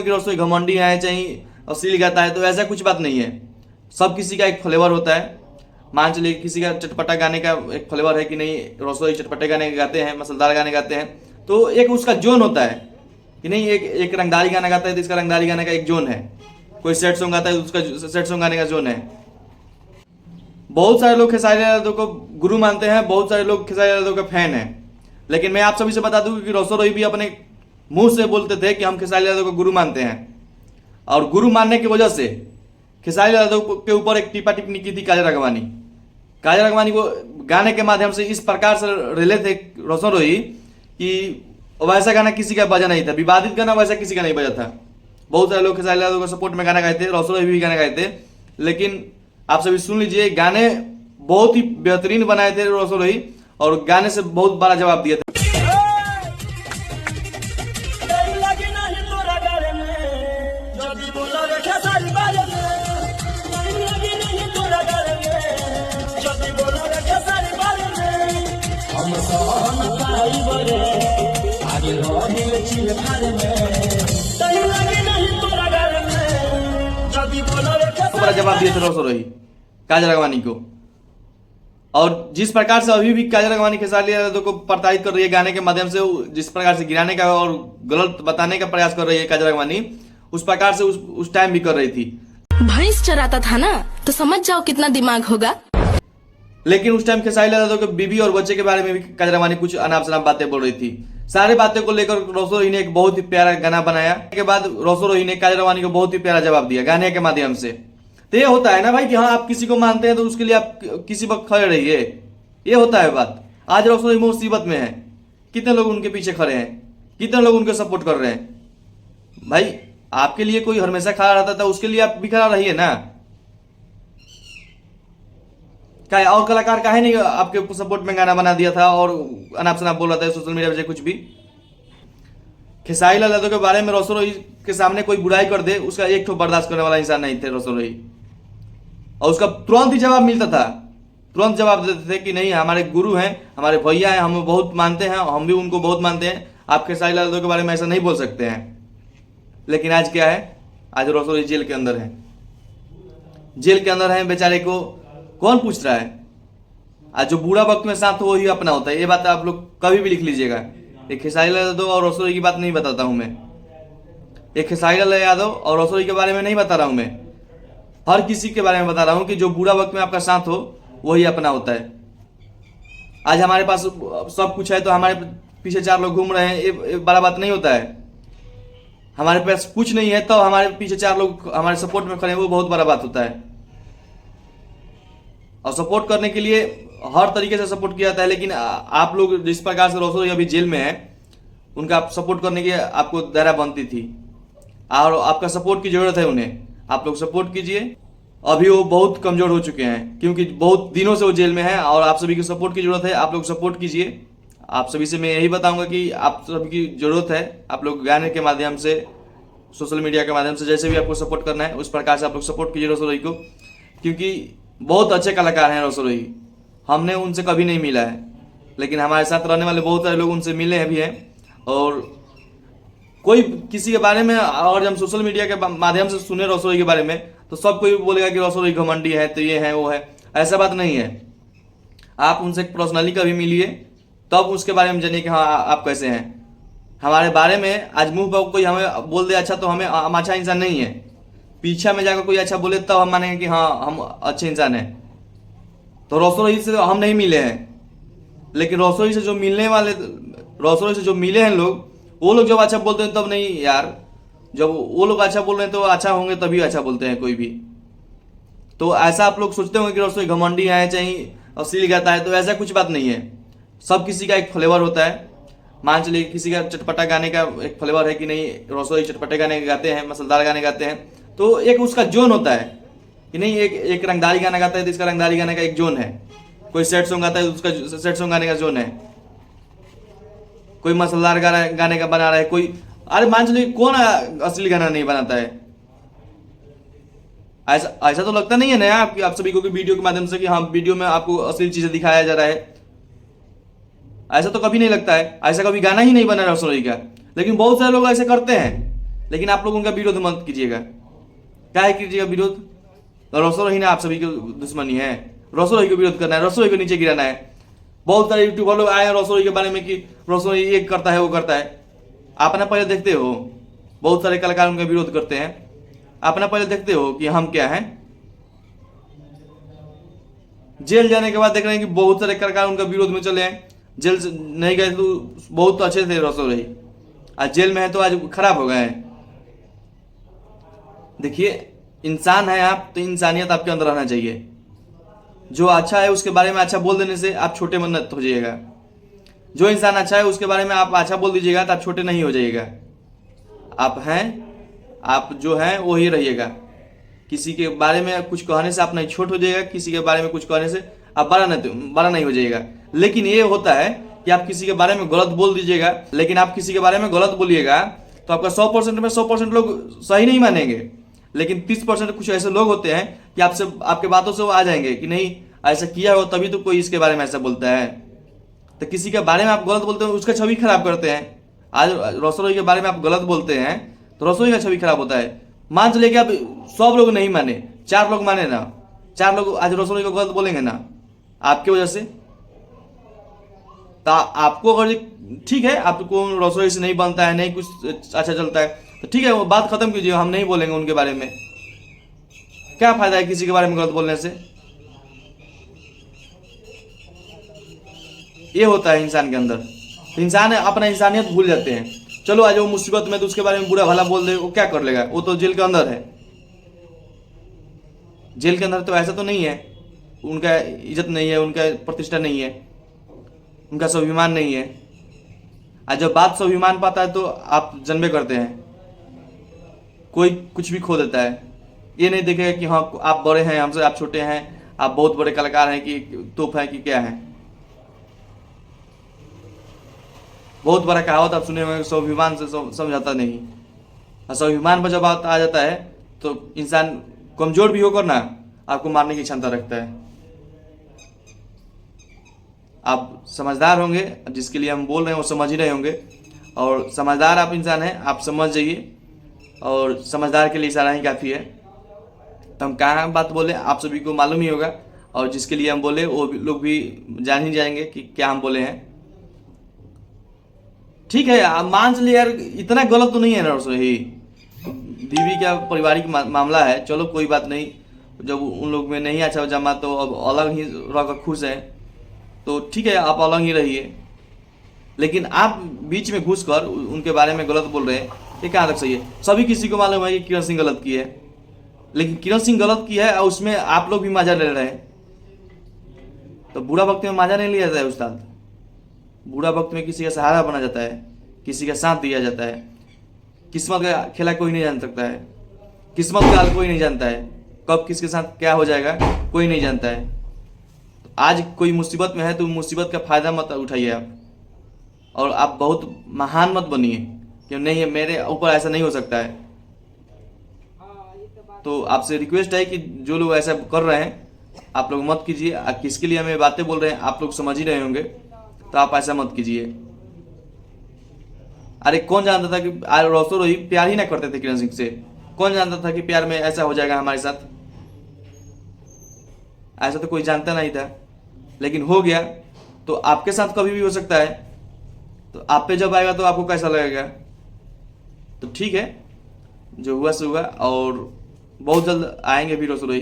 कि रसोई घमंडी है चाहे अश्लील गाता है, तो ऐसा कुछ बात नहीं है। सब किसी का एक फ्लेवर होता है। मान चलिए किसी का चटपटा गाने का एक फ्लेवर है कि नहीं, रसोई चटपटे गाने गाते हैं, मसालेदार गाने गाते हैं, तो एक उसका जोन होता है कि नहीं। एक रंगदारी गाना गाता है तो इसका रंगदारी गाने का एक जोन है। कोई सेट सॉन्ग गाता है तो उसका सेट सॉन्ग गाने का जोन है। बहुत सारे लोग खेसारी लाल यादव को गुरु मानते हैं, बहुत सारे लोग खेसारी लाल यादव के फैन हैं। लेकिन मैं आप सभी से बता दूं कि रोशो रोही भी अपने मुंह से बोलते थे कि हम खेसारी लाल यादव को गुरु मानते हैं, और गुरु मानने की वजह से खेसारी लाल यादव के ऊपर एक टीपा टिप्पणी की थी काजल राघवानी। काजल राघवानी को गाने के माध्यम से इस प्रकार से रिले थे रोशो रोही कि वैसा गाना किसी का बजा नहीं था, विवादित गाना वैसा किसी का नहीं बजा था। बहुत सारे लोग खेसारी लाल यादव के सपोर्ट में गाना गाए थे, रोशो रोही भी गाना गाए थे। लेकिन आप सभी सुन लीजिए, गाने बहुत ही बेहतरीन बनाए थे रोशो रोही, और गाने से बहुत बड़ा जवाब दिया था। बड़ा जवाब दिए थे रोशो रोही काजल राघवानी को। और जिस प्रकार से अभी भी काजल राघवानी खेसारी लाल यादव को प्रताड़ित कर रही है गाने के माध्यम से, जिस प्रकार से गिराने का और गलत बताने का प्रयास कर रही है काजल राघवानी, उस प्रकार से उस टाइम भी कर रही थी। भैंस चराता था ना, तो समझ जाओ कितना दिमाग होगा। लेकिन उस टाइम खेसारी लाल यादव के बीवी और बच्चे के बारे में भी काजल राघवानी कुछ अनाप शनाप बातें बोल रही थी। सारी बातें को लेकर रोशो रोही ने एक बहुत ही प्यारा गाना बनाया। के बाद रोशो रोही ने काजल राघवानी को बहुत ही प्यारा जवाब दिया गाने के माध्यम से। तो ये होता है ना भाई कि हाँ, आप किसी को मानते हैं तो उसके लिए आप किसी वक्त खड़े रहिए, ये होता है बात। आज रोशो रोही मुसीबत में है, कितने लोग उनके पीछे खड़े हैं, कितने लोग उनको सपोर्ट कर रहे हैं। भाई आपके लिए कोई हमेशा खड़ा रहता था, उसके लिए आप भी खड़ा रहिए ना। क्या और कलाकार काहे नहीं आपके सपोर्ट में गाना बना दिया था और अनाप शनाप बोल रहा था सोशल मीडिया पे कुछ भी। खेसारी लाल यादव के बारे में रोशो रोही के सामने कोई बुराई कर दे, उसका एक ठो बर्दाश्त करने वाला इंसान नहीं थे रोशो रोही, और उसका तुरंत ही जवाब मिलता था। तुरंत जवाब देते थे कि नहीं, हमारे गुरु हैं, हमारे भैया हैं, हम बहुत मानते हैं, हम भी उनको बहुत मानते हैं, आप खेसारी लाल यादव के बारे में ऐसा नहीं बोल सकते हैं। लेकिन आज क्या है, आज रोशो रोही जेल के अंदर है। जेल के अंदर है, बेचारे को कौन पूछ रहा है। आज जो बुरा वक्त में साथ हो वही अपना होता है, ये बात आप लोग कभी भी लिख लीजिएगा। एक खेसारी लाल यादव और रोशो रोही की बात नहीं बताता हूं मैं, एक खेसारी लाल यादव और रोशो रोही के बारे में नहीं बता रहा हूं मैं, हर किसी के बारे में बता रहा हूं कि जो बुरा वक्त में आपका साथ हो वही अपना होता है। आज हमारे पास सब कुछ है तो हमारे पीछे चार लोग घूम रहे हैं, ये बड़ा बात नहीं होता है। हमारे पास कुछ नहीं है तो हमारे पीछे चार लोग हमारे सपोर्ट में खड़े हैं, वो बहुत बड़ा बात होता है। और सपोर्ट करने के लिए हर तरीके से सपोर्ट किया जाता है। लेकिन आप लोग जिस प्रकार से रोशो रोही अभी जेल में है, उनका सपोर्ट करने की आपको दायरा बनती थी, और आपका सपोर्ट की जरूरत है उन्हें। आप लोग सपोर्ट कीजिए। अभी वो बहुत कमजोर हो चुके हैं क्योंकि बहुत दिनों से वो जेल में है, और आप सभी को सपोर्ट की जरूरत है। आप लोग सपोर्ट कीजिए। आप सभी से मैं यही बताऊंगा कि आप सभी की जरूरत है। आप लोग गाने के माध्यम से, सोशल मीडिया के माध्यम से, जैसे भी आपको सपोर्ट करना है उस प्रकार से आप लोग सपोर्ट कीजिए रोशो रोही को, क्योंकि बहुत अच्छे कलाकार हैं रोशो रोही। हमने उनसे कभी नहीं मिला है, लेकिन हमारे साथ रहने वाले बहुत सारे लोग उनसे मिले हैं भी हैं। और कोई किसी के बारे में, और हम सोशल मीडिया के माध्यम से सुने रोशो रोही के बारे में, तो सब कोई बोलेगा कि रोशो रोही घमंडी है, तो ये है वो है। ऐसा बात नहीं है। आप उनसे पर्सनली कभी मिलिए, तब उसके बारे में जानिए कि हाँ आप कैसे हैं। हमारे बारे में आज मुंह पर कोई हमें बोल दे अच्छा, तो हमें हम अच्छा इंसान नहीं है। पीछा में जाकर कोई अच्छा बोले तब हम मानेंगे कि हाँ हम अच्छे इंसान हैं। तो रोशो रोही से हम नहीं मिले हैं, लेकिन रोशो रोही से जो मिलने वाले, रोशो रोही से जो मिले हैं लोग, वो लोग जब अच्छा बोलते हैं तब नहीं यार, जब वो लोग अच्छा बोल रहे हैं तो अच्छा होंगे तभी अच्छा बोलते हैं कोई भी। तो ऐसा आप लोग सोचते होंगे कि रोशो रोही घमंडी है चाहे अश्लील गाता है, तो ऐसा कुछ बात नहीं है। सब किसी का एक फ्लेवर होता है। मान चलिए किसी का चटपटा गाने का एक फ्लेवर है कि नहीं, रोशो रोही चटपटे गाने गाते हैं, मसालेदार गाने गाते हैं, तो एक उसका जोन होता है कि नहीं। एक रंगदारी गाना गाता है तो इसका रंगदारी गाने का एक जोन है। कोई सेट सॉन्ग गाता है तो उसका सेट सॉन्ग गाने का जोन है। कोई मसालेदार गाने का बना रहा है कोई, अरे मान चलिए कौन असली गाना नहीं बनाता है। ऐसा तो लगता नहीं है ना आप सभी को कि वीडियो के माध्यम से कि हाँ वीडियो में आपको असली चीजें दिखाया जा रहा है। ऐसा तो कभी नहीं लगता है। ऐसा कभी गाना ही नहीं बना रोशो रोही का, लेकिन बहुत सारे लोग ऐसे करते हैं। लेकिन आप लोग उनका विरोध मत कीजिएगा। क्या कीजिएगा विरोध? रोशन रोही ना आप सभी की दुश्मनी है, रोशन रोही को विरोध करना है, रोशन रोही को नीचे गिराना है। बहुत सारे यूट्यूबर लोग आए हैं रोशन रोही के बारे में कि रोशन रोही ये करता है वो करता है। आप ना पहले देखते हो, बहुत सारे कलाकार उनका विरोध करते हैं, आप ना पहले देखते हो कि हम क्या हैं। जेल जाने के बाद देख रहे हैं कि बहुत सारे कलाकार उनका विरोध में चले हैं। जेल से नहीं गए तो बहुत अच्छे थे रोशन रोही, आज जेल में है तो आज खराब हो गए हैं। देखिए, इंसान है आप तो इंसानियत आपके अंदर रहना चाहिए। जो अच्छा है उसके बारे में अच्छा बोल देने से आप छोटे मत हो जाइएगा। जो इंसान अच्छा है उसके बारे में आप अच्छा बोल दीजिएगा तो आप छोटे नहीं हो जाइएगा। आप हैं, आप जो हैं वही रहिएगा। किसी के बारे में कुछ कहने से आप नहीं छोट हो जाइएगा, किसी के बारे में कुछ कहने से आप बड़ा नहीं हो जाइएगा। लेकिन ये होता है कि आप किसी के बारे में गलत बोल दीजिएगा, लेकिन आप किसी के बारे में गलत बोलिएगा तो आपका 100% में 100% लोग सही नहीं मानेंगे, लेकिन 30% कुछ ऐसे लोग होते हैं कि आपसे आपके बातों से वो आ जाएंगे कि नहीं ऐसा किया हो तभी तो कोई इसके बारे में ऐसा बोलता है। तो किसी के बारे में आप गलत बोलते हैं उसका छवि खराब करते हैं। आज रोशन रोही के बारे में आप गलत बोलते हैं तो रोशन रोही का छवि खराब होता है। मान चलिए कि आप 100 लोग नहीं माने, 4 लोग माने ना, 4 लोग आज रोशन रोही को गलत बोलेंगे ना आपकी वजह से। तो आपको अगर ठीक है आपको रोशन रोही से नहीं बनता है, नहीं कुछ अच्छा चलता है तो ठीक है वो बात खत्म कीजिए, हम नहीं बोलेंगे उनके बारे में। क्या फायदा है किसी के बारे में गलत बोलने से? ये होता है इंसान के अंदर, इंसान अपना इंसानियत भूल जाते हैं। चलो आज वो मुसीबत में तो उसके बारे में बुरा भला बोल दे, वो क्या कर लेगा? वो तो जेल के अंदर है। जेल के अंदर तो ऐसा तो नहीं है उनका इज्जत नहीं है, उनका प्रतिष्ठा नहीं है, उनका स्वाभिमान नहीं है। आज जब बात स्वाभिमान पाता है तो आप जन्मे करते हैं, कोई कुछ भी खो देता है। ये नहीं देखेगा कि हाँ आप बड़े हैं हमसे, आप छोटे हैं, आप बहुत बड़े कलाकार हैं कि तोप हैं कि क्या है। बहुत बड़ा कहावत आप सुने होंगे, स्वाभिमान से समझाता नहीं। और स्वाभिमान पर जब आ जाता है तो इंसान कमजोर भी होकर ना आपको मारने की क्षमता रखता है। आप समझदार होंगे, जिसके लिए हम बोल रहे हैं वो समझ ही रहे होंगे, और समझदार आप इंसान हैं, आप समझ जाइए, और समझदार के लिए इशारा ही काफ़ी है। तो हम कहाँ बात बोले आप सभी को मालूम ही होगा, और जिसके लिए हम बोले वो लोग भी जान ही जाएंगे कि क्या हम बोले हैं। ठीक है, आप मान चलिए यार इतना गलत तो नहीं है ना रोशन रोही, बीवी का पारिवारिक मामला है, चलो कोई बात नहीं। जब उन लोग में नहीं अच्छा जमा तो अब अलग ही रहकर खुश है तो ठीक है आप अलग ही रहिए। लेकिन आप बीच में घुसकर उनके बारे में गलत बोल रहे हैं, ये कहाँ तक सही है? सभी किसी को मालूम है कि किरण सिंह गलत की है, लेकिन किरण सिंह गलत की है और उसमें आप लोग भी मजा ले रहे हैं। तो बुरा वक्त में मजा नहीं लिया जाता है उस्ताद, बुरा वक्त में किसी का सहारा बना जाता है, किसी का साथ दिया जाता है। किस्मत का खेला कोई नहीं जान सकता है, किस्मत का हाल कोई नहीं जानता है, कब किसके साथ क्या हो जाएगा कोई नहीं जानता है। तो आज कोई मुसीबत में है तो मुसीबत का फायदा मत उठाइए आप, और आप बहुत महान मत बनिए कि नहीं मेरे ऊपर ऐसा नहीं हो सकता है। तो आपसे रिक्वेस्ट है कि जो लोग ऐसा कर रहे हैं आप लोग मत कीजिए। किसके लिए हमें बातें बोल रहे हैं आप लोग समझ ही रहे होंगे, तो आप ऐसा मत कीजिए। अरे कौन जानता था कि रोशन रोही प्यार ही ना करते थे किरण सिंह से? कौन जानता था कि प्यार में ऐसा हो जाएगा हमारे साथ? ऐसा तो कोई जानता नहीं था, लेकिन हो गया। तो आपके साथ कभी भी हो सकता है, तो आप पे जब आएगा तो आपको कैसा लगेगा? तो ठीक है, जो हुआ सो हुआ, और बहुत जल्द आएंगे भी रोशन रोही।